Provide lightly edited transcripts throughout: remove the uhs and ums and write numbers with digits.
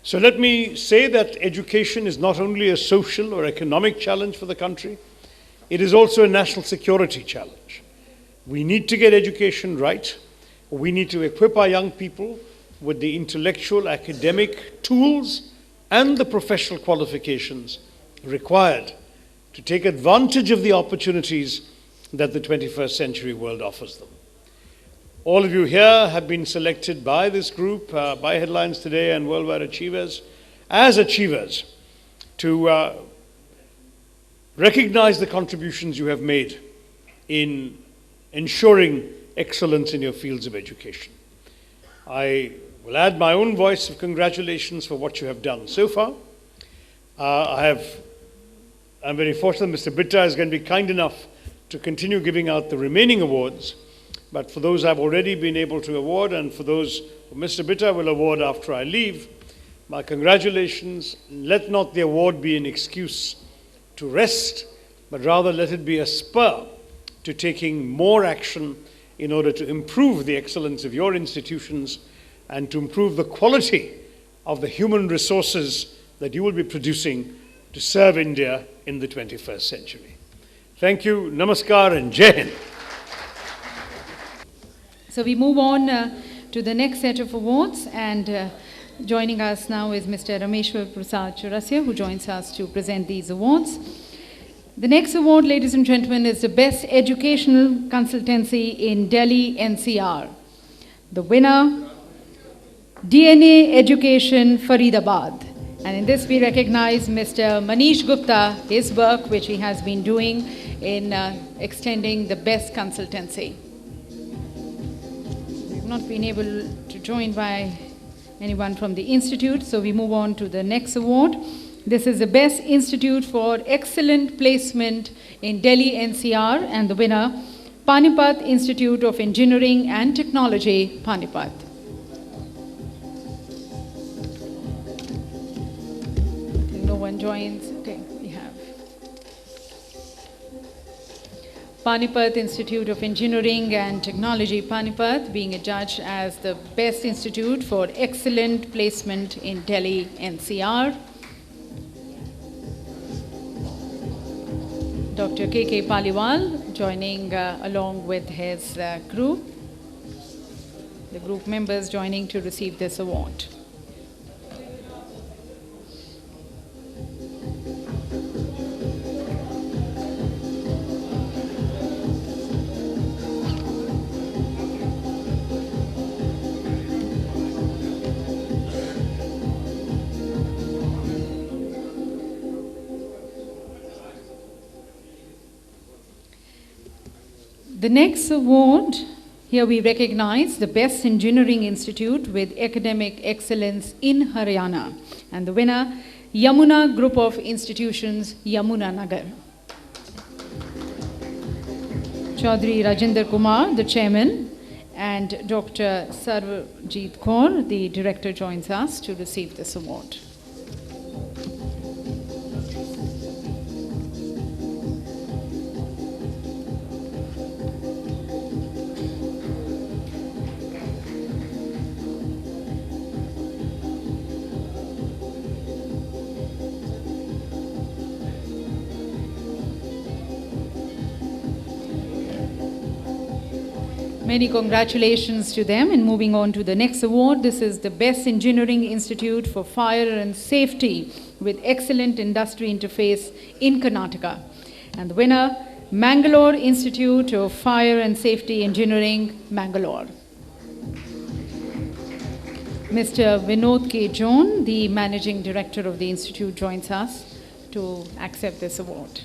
So let me say that education is not only a social or economic challenge for the country, it is also a national security challenge. We need to get education right. We need to equip our young people with the intellectual, academic tools and the professional qualifications required to take advantage of the opportunities that the 21st century world offers them. All of you here have been selected by this group, by Headlines Today and Worldwide Achievers, as achievers to recognize the contributions you have made in ensuring excellence in your fields of education. I will add my own voice of congratulations for what you have done so far. I'm very fortunate Mr. Bitta is going to be kind enough to continue giving out the remaining awards. But for those I've already been able to award, and for those who Mr. Bitta will award after I leave, my congratulations. Let not the award be an excuse to rest, but rather let it be a spur to taking more action in order to improve the excellence of your institutions and to improve the quality of the human resources that you will be producing to serve India in the 21st century. Thank you, namaskar and Jai Hind. So we move on to the next set of awards, and joining us now is Mr. Rameshwar Prasad Chaurasia, who joins us to present these awards. The next award, ladies and gentlemen, is the Best Educational Consultancy in Delhi NCR. The winner, DNA Education Faridabad. And in this we recognize Mr. Manish Gupta, his work which he has been doing in extending the best consultancy. Not been able to join by anyone from the Institute, so we move on to the next award. This is the Best Institute for Excellent Placement in Delhi NCR, and the winner, Panipat Institute of Engineering and Technology, Panipat. No one joins. Okay, we have Panipat Institute of Engineering and Technology, Panipat, being adjudged as the Best Institute for Excellent Placement in Delhi NCR. Dr. K.K. Paliwal joining along with his group, the group members joining to receive this award. The next award, here we recognize the Best Engineering Institute with Academic Excellence in Haryana. And the winner, Yamuna Group of Institutions, Yamuna Nagar. Chaudhry Rajinder Kumar, the chairman, and Dr. Sarvajit Kaur, the director, joins us to receive this award. Many congratulations to them. And moving on to the next award, this is the Best Engineering Institute for Fire and Safety with Excellent Industry Interface in Karnataka. And the winner, Mangalore Institute of Fire and Safety Engineering, Mangalore. Mr. Vinod K. John, the Managing Director of the Institute, joins us to accept this award.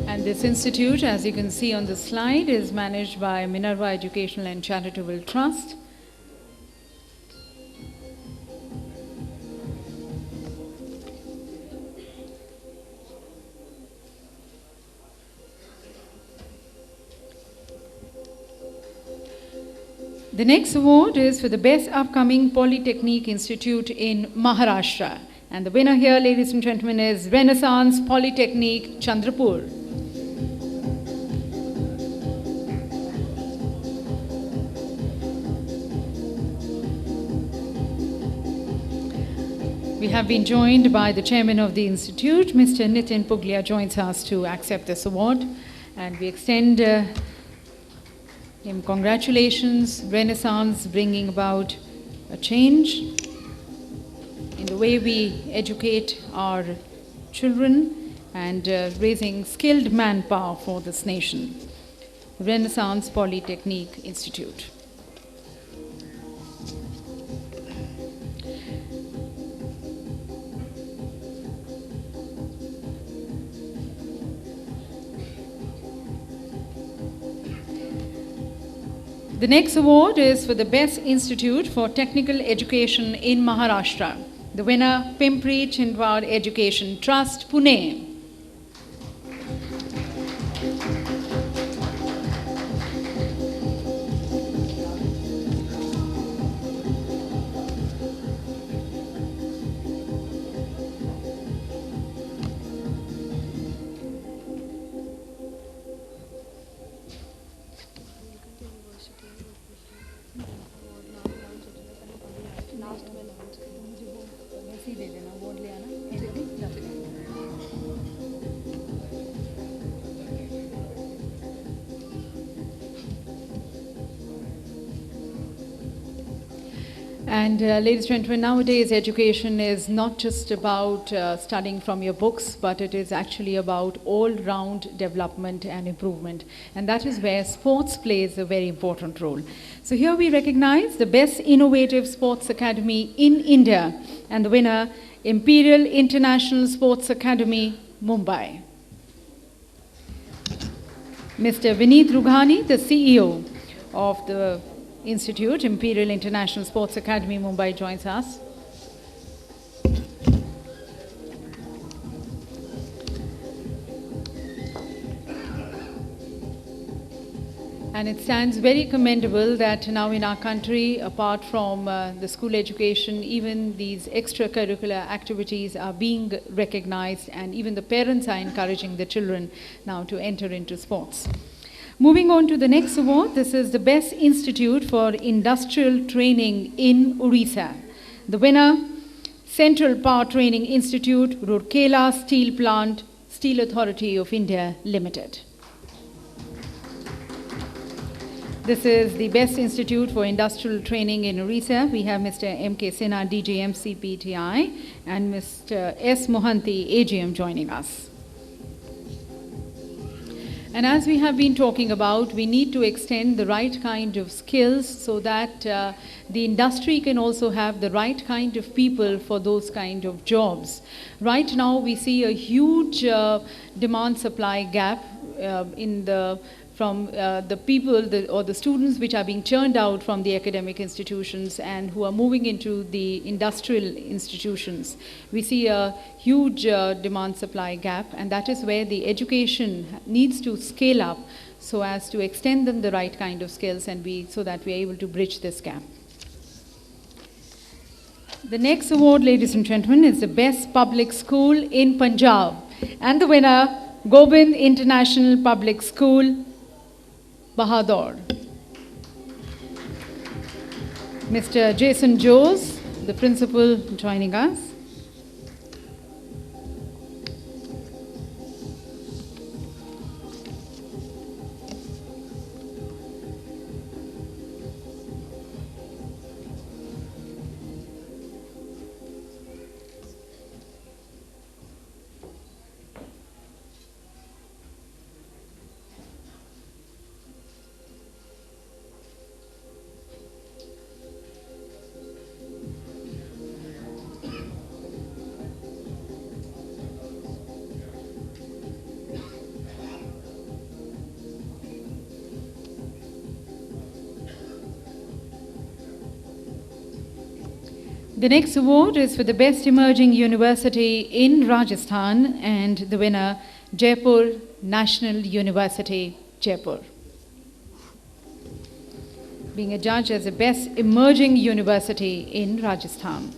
And this institute, as you can see on the slide, is managed by Minerva Educational and Charitable Trust. The next award is for the Best Upcoming Polytechnic Institute in Maharashtra. And the winner here, ladies and gentlemen, is Renaissance Polytechnic, Chandrapur. We have been joined by the chairman of the institute, Mr. Nitin Puglia, joins us to accept this award. And we extend him congratulations. Renaissance bringing about a change in the way we educate our children and raising skilled manpower for this nation. Renaissance Polytechnic Institute. The next award is for the Best Institute for Technical Education in Maharashtra. The winner, Pimpri Chindwad Education Trust, Pune. And ladies and gentlemen, nowadays education is not just about studying from your books, but it is actually about all-round development and improvement. And that is where sports plays a very important role. So here we recognize the Best Innovative Sports Academy in India, and the winner, Imperial International Sports Academy, Mumbai. Mr. Vineet Rughani, the CEO of the Institute, Imperial International Sports Academy, Mumbai, joins us. And it stands very commendable that now in our country, apart from the school education, even these extracurricular activities are being recognized, and even the parents are encouraging the children now to enter into sports. Moving on to the next award, this is the Best Institute for Industrial Training in Orissa. The winner, Central Power Training Institute, Rourkela Steel Plant, Steel Authority of India Limited. This is the Best Institute for Industrial Training in Orissa. We have Mr. M.K. Sinha, DGM CPTI, and Mr. S. Mohanty, AGM, joining us. And as we have been talking about, we need to extend the right kind of skills so that the industry can also have the right kind of people for those kind of jobs. Right now, we see a huge demand-supply gap from the people or the students which are being churned out from the academic institutions and who are moving into the industrial institutions. We see a huge demand-supply gap, and that is where the education needs to scale up so as to extend them the right kind of skills and so that we are able to bridge this gap. The next award, ladies and gentlemen, is the Best Public School in Punjab, and the winner, Gobind International Public School, Bahadur. Mr. Jason Jose, the principal, joining us. The next award is for the Best Emerging University in Rajasthan, and the winner, Jaipur National University, Jaipur. Being a judge as the Best Emerging University in Rajasthan.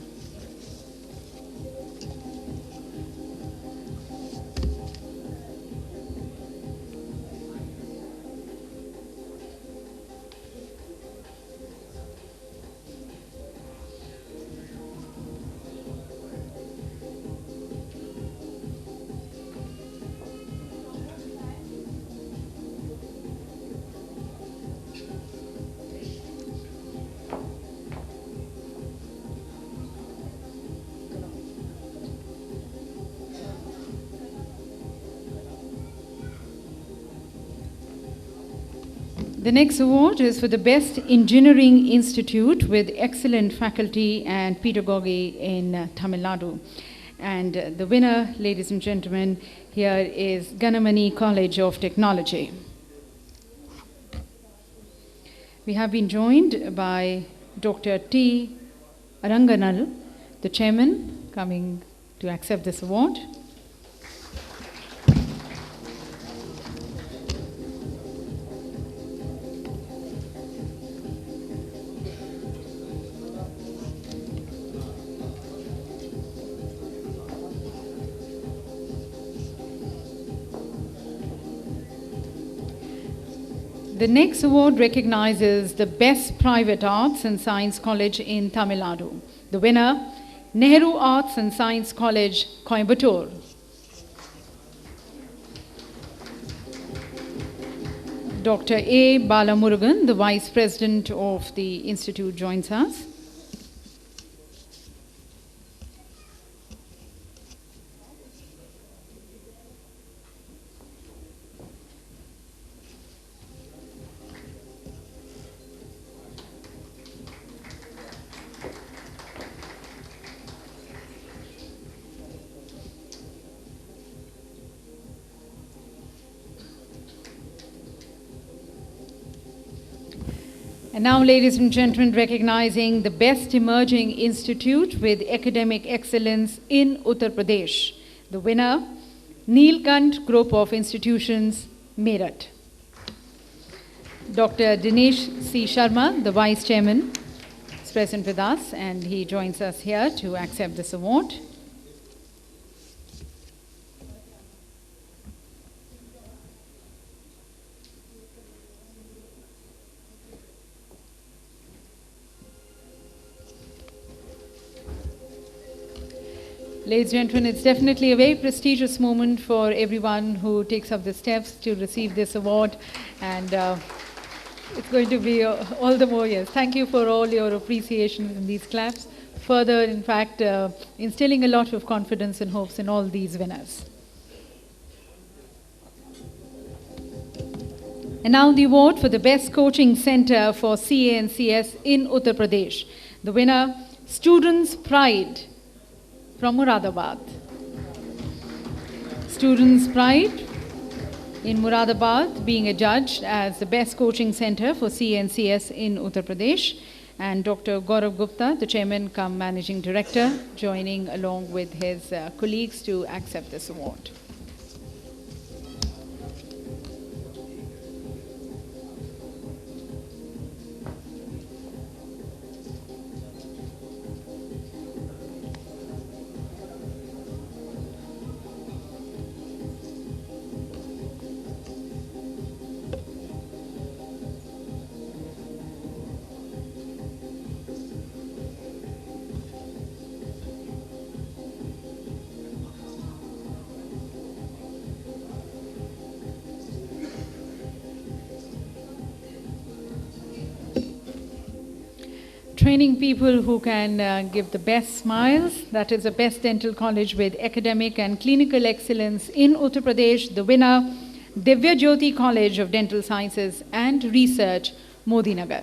The next award is for the Best Engineering Institute with excellent faculty and pedagogy in Tamil Nadu. And the winner, ladies and gentlemen, here is Ganamani College of Technology. We have been joined by Dr. T. Aranganal, the chairman, coming to accept this award. The next award recognizes the Best Private Arts and Science College in Tamil Nadu. The winner, Nehru Arts and Science College, Coimbatore. Dr. A. Balamurugan, the Vice President of the Institute, joins us. And now, ladies and gentlemen, recognizing the Best Emerging Institute with Academic Excellence in Uttar Pradesh. The winner, Neelkant Group of Institutions, Meerut. Dr. Dinesh C. Sharma, the Vice Chairman, is present with us, and he joins us here to accept this award. Ladies and gentlemen, it's definitely a very prestigious moment for everyone who takes up the steps to receive this award, and it's going to be all the more yes. Thank you for all your appreciation in these claps. Further, in fact, instilling a lot of confidence and hopes in all these winners. And now the award for the Best Coaching Center for CA and CS in Uttar Pradesh. The winner, Students' Pride, from Muradabad. Students' Pride in Muradabad being adjudged as the Best Coaching Center for CNCS in Uttar Pradesh, and Dr. Gaurav Gupta, the Chairman cum Managing Director, joining along with his colleagues to accept this award. Training people who can give the best smiles, that is the Best Dental College with Academic and Clinical Excellence in Uttar Pradesh. The winner, Divya Jyoti College of Dental Sciences and Research, Modinagar.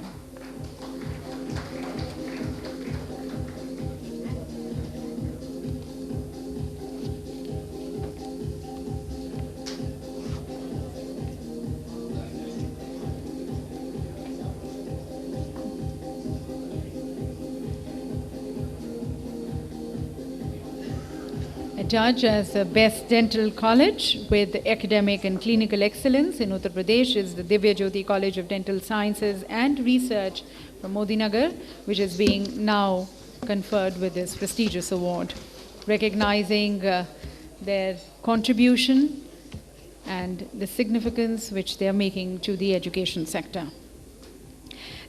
Judge as the Best Dental College with Academic and Clinical Excellence in Uttar Pradesh is the Divya Jyoti College of Dental Sciences and Research from Modinagar, which is being now conferred with this prestigious award, recognizing their contribution and the significance which they are making to the education sector.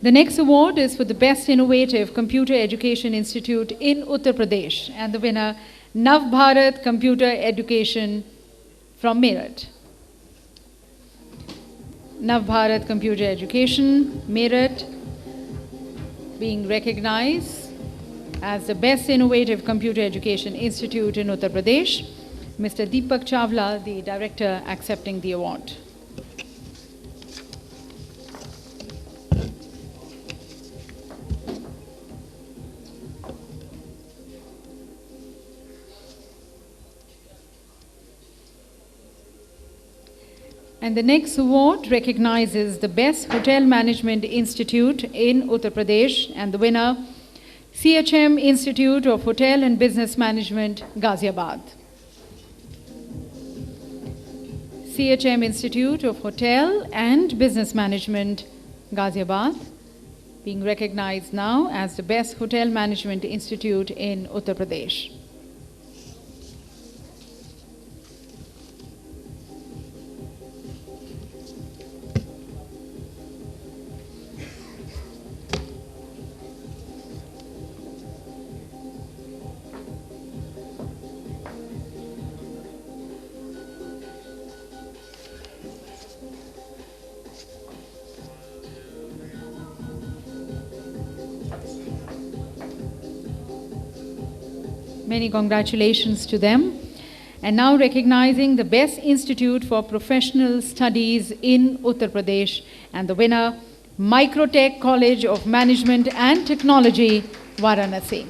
The next award is for the Best Innovative Computer Education Institute in Uttar Pradesh, and the winner, Nav Bharat Computer Education from Meerut. Nav Bharat Computer Education, Meerut, being recognized as the Best Innovative Computer Education Institute in Uttar Pradesh. Mr. Deepak Chawla, the Director, accepting the award. And the next award recognizes the Best Hotel Management Institute in Uttar Pradesh, and the winner, CHM Institute of Hotel and Business Management, Ghaziabad. CHM Institute of Hotel and Business Management, Ghaziabad, being recognized now as the Best Hotel Management Institute in Uttar Pradesh. Many congratulations to them. And now recognizing the Best Institute for Professional Studies in Uttar Pradesh, and the winner, Microtech College of Management and Technology, Varanasi.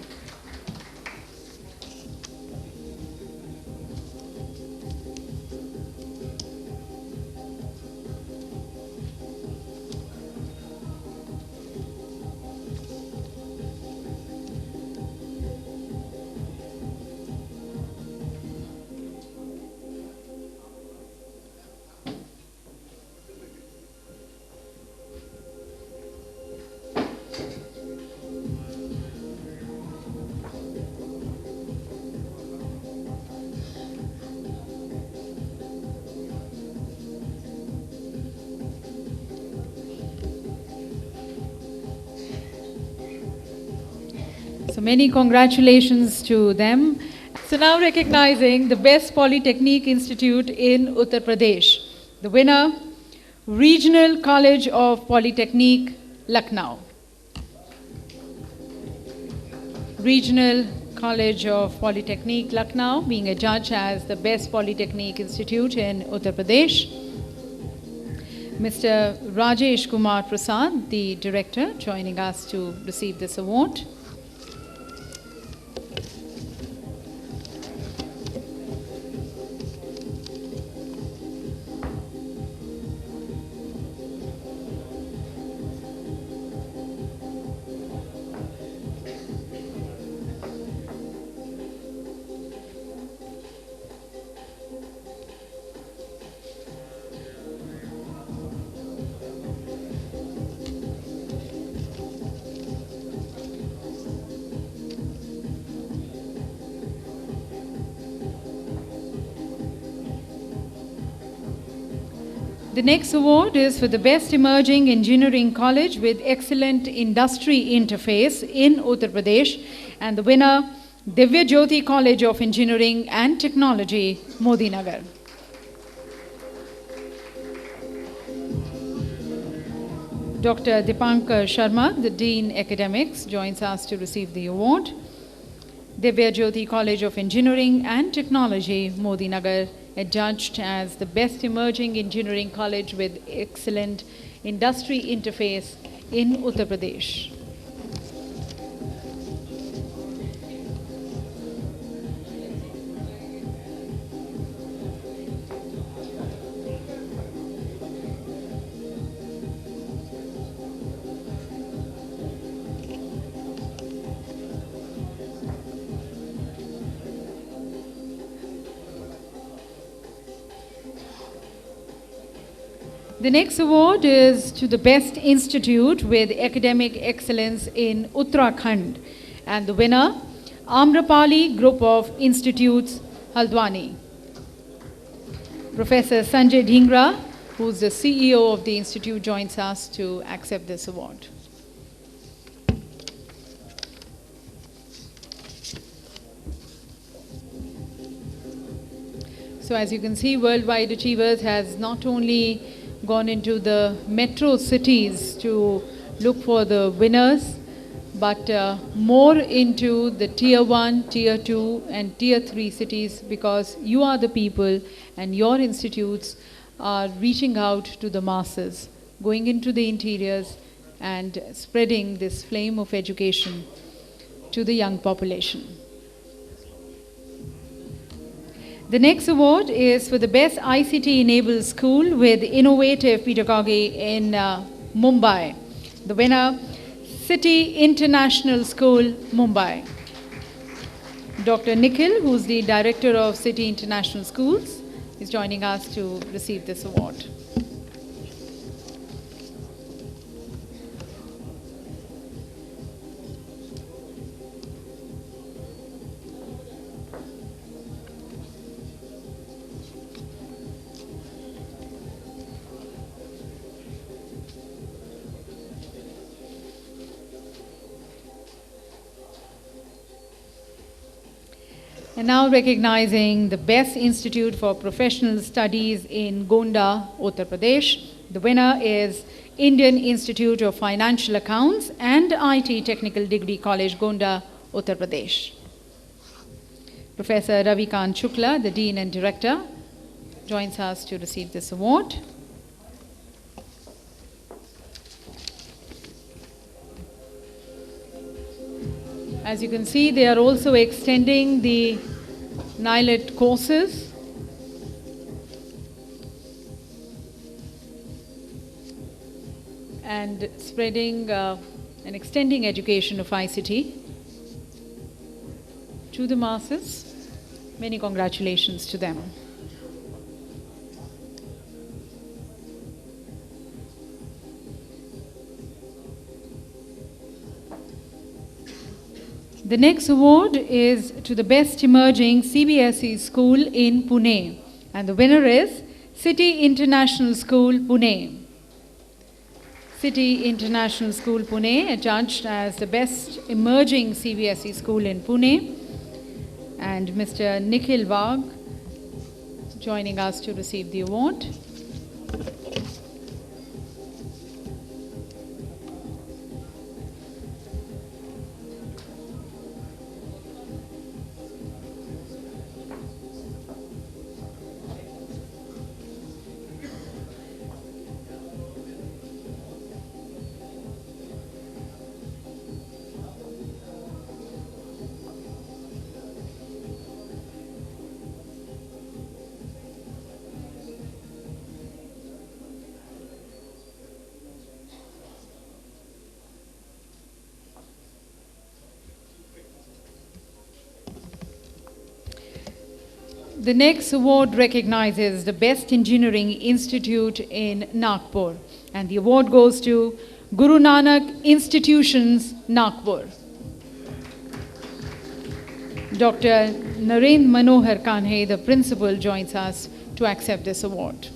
So many congratulations to them. So now recognizing the Best Polytechnic Institute in Uttar Pradesh. The winner, Regional College of Polytechnic, Lucknow. Regional College of Polytechnic, Lucknow, being adjudged as the Best Polytechnic Institute in Uttar Pradesh. Mr. Rajesh Kumar Prasad, the director, joining us to receive this award. The next award is for the Best Emerging Engineering College with Excellent Industry Interface in Uttar Pradesh, and the winner, Divya Jyoti College of Engineering and Technology, Modinagar. Dr. Dipankar Sharma, the Dean Academics, joins us to receive the award. Divya Jyoti College of Engineering and Technology, Modinagar, adjudged as the Best Emerging Engineering College with Excellent Industry Interface in Uttar Pradesh. The next award is to the Best Institute with Academic Excellence in Uttarakhand, and the winner, Amrapali Group of Institutes, Haldwani. Professor Sanjay Dhingra, who is the CEO of the institute, joins us to accept this award. So as you can see, Worldwide Achievers has not only gone into the metro cities to look for the winners, but more into the tier 1, tier 2 and tier 3 cities, because you are the people and your institutes are reaching out to the masses, going into the interiors and spreading this flame of education to the young population. The next award is for the Best ICT-enabled school with innovative pedagogy in Mumbai. The winner, City International School, Mumbai. Dr. Nikhil, who's the director of City International Schools, is joining us to receive this award. And now recognizing the Best Institute for Professional Studies in Gonda, Uttar Pradesh. The winner is Indian Institute of Financial Accounts and IT Technical Degree College, Gonda, Uttar Pradesh. Professor Ravikant Shukla, the Dean and Director, joins us to receive this award. As you can see, they are also extending the NILET courses. And spreading and extending education of ICT to the masses. Many congratulations to them. The next award is to the Best Emerging CBSE School in Pune, and the winner is City International School, Pune. City International School, Pune, adjudged as the Best Emerging CBSE School in Pune, and Mr. Nikhil Wagh joining us to receive the award. The next award recognizes the Best Engineering Institute in Nagpur, and the award goes to Guru Nanak Institutions, Nagpur. Dr. Narendra Manohar Kanhe, the principal, joins us to accept this award.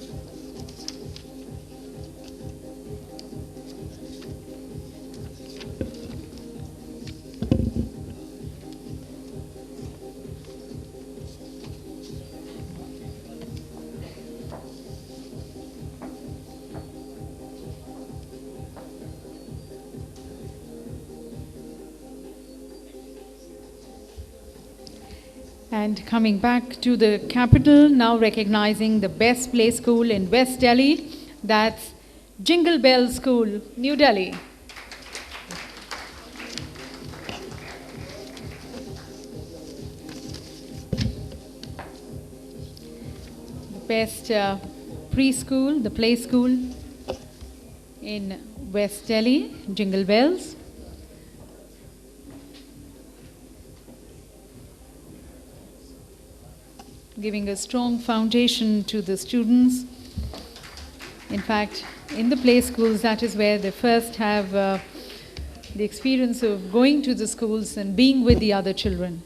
And coming back to the capital, now recognizing the Best Play School in West Delhi, that's Jingle Bell School, New Delhi. The Best Preschool, the Play School in West Delhi, Jingle Bells. Giving a strong foundation to the students. In fact, in the play schools, that is where they first have the experience of going to the schools and being with the other children.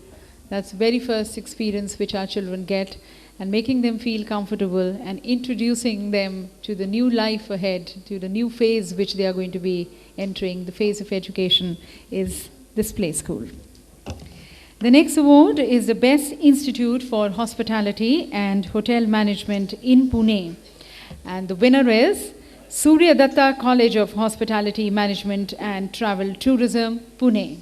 That's the very first experience which our children get, and making them feel comfortable and introducing them to the new life ahead, to the new phase which they are going to be entering, the phase of education, is this play school. The next award is the Best Institute for Hospitality and Hotel Management in Pune. And the winner is Surya Datta College of Hospitality Management and Travel Tourism, Pune.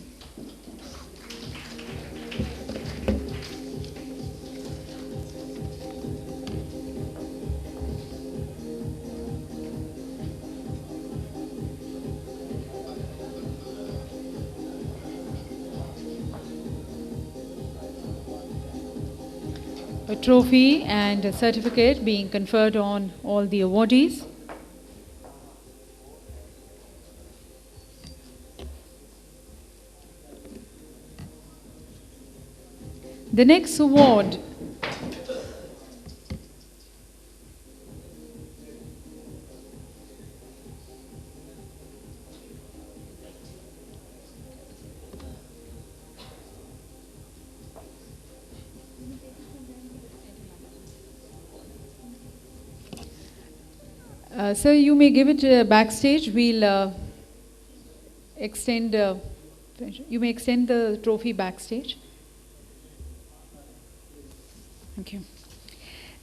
a trophy and a certificate being conferred on all the awardees. The next award sir, you may give it backstage. We'll extend. You may extend the trophy backstage. Thank you.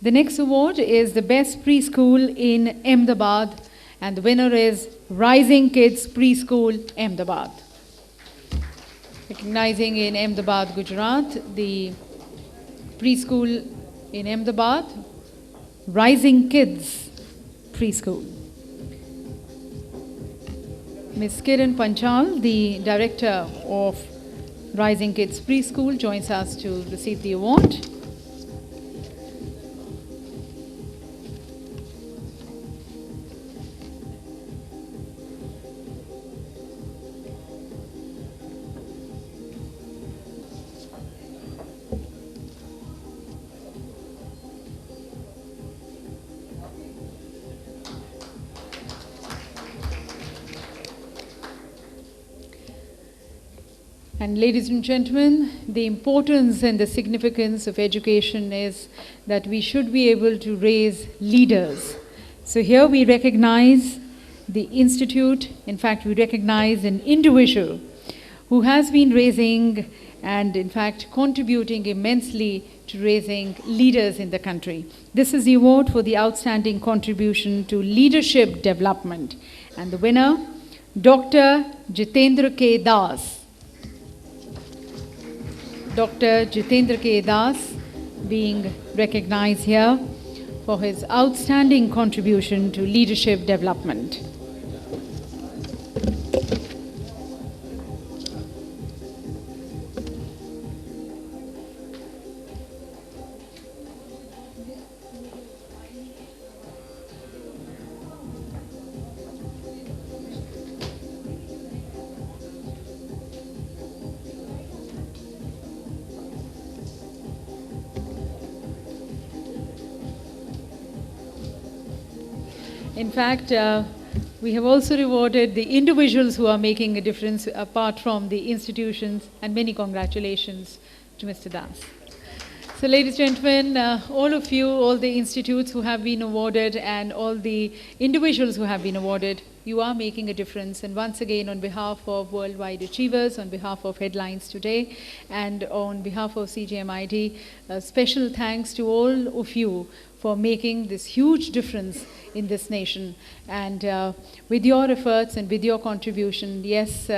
The next award is the Best Preschool in Ahmedabad, and the winner is Rising Kids Preschool, Ahmedabad. Recognizing in Ahmedabad, Gujarat, the preschool in Ahmedabad, Rising Kids Preschool. Ms. Kiran Panchal, the director of Rising Kids Preschool, joins us to receive the award. And ladies and gentlemen, the importance and the significance of education is that we should be able to raise leaders. So here we recognize the institute, in fact we recognize an individual who has been raising and in fact contributing immensely to raising leaders in the country. This is the award for the outstanding contribution to leadership development. And the winner, Dr. Jitendra K. Das. Dr. Jitendra K. Das being recognized here for his outstanding contribution to leadership development. In fact, we have also rewarded the individuals who are making a difference apart from the institutions, and many congratulations to Mr. Das. So ladies and gentlemen, all of you, all the institutes who have been awarded and all the individuals who have been awarded, you are making a difference. And once again, on behalf of Worldwide Achievers, on behalf of Headlines Today, and on behalf of CGMID, special thanks to all of you for making this huge difference in this nation. And with your efforts and with your contribution, yes,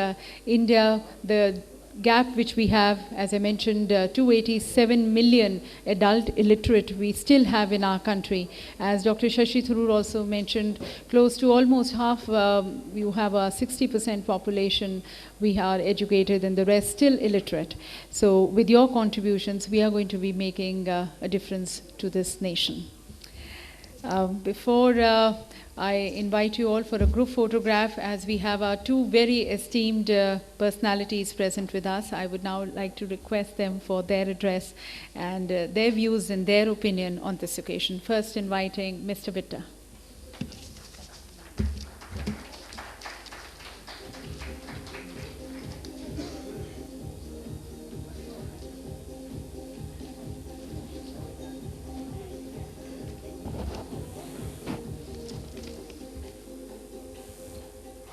India, the gap which we have, as I mentioned, 287 million adult illiterate we still have in our country. As Dr. Shashi Tharoor also mentioned, close to almost half, you have a 60% population we are educated and the rest still illiterate. So with your contributions, we are going to be making a difference to this nation. Before I invite you all for a group photograph, as we have our two very esteemed personalities present with us, I would now like to request them for their address and their views and their opinion on this occasion. First inviting Mr. Vitta.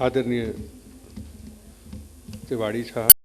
आदरणीय तिवाड़ी साहब,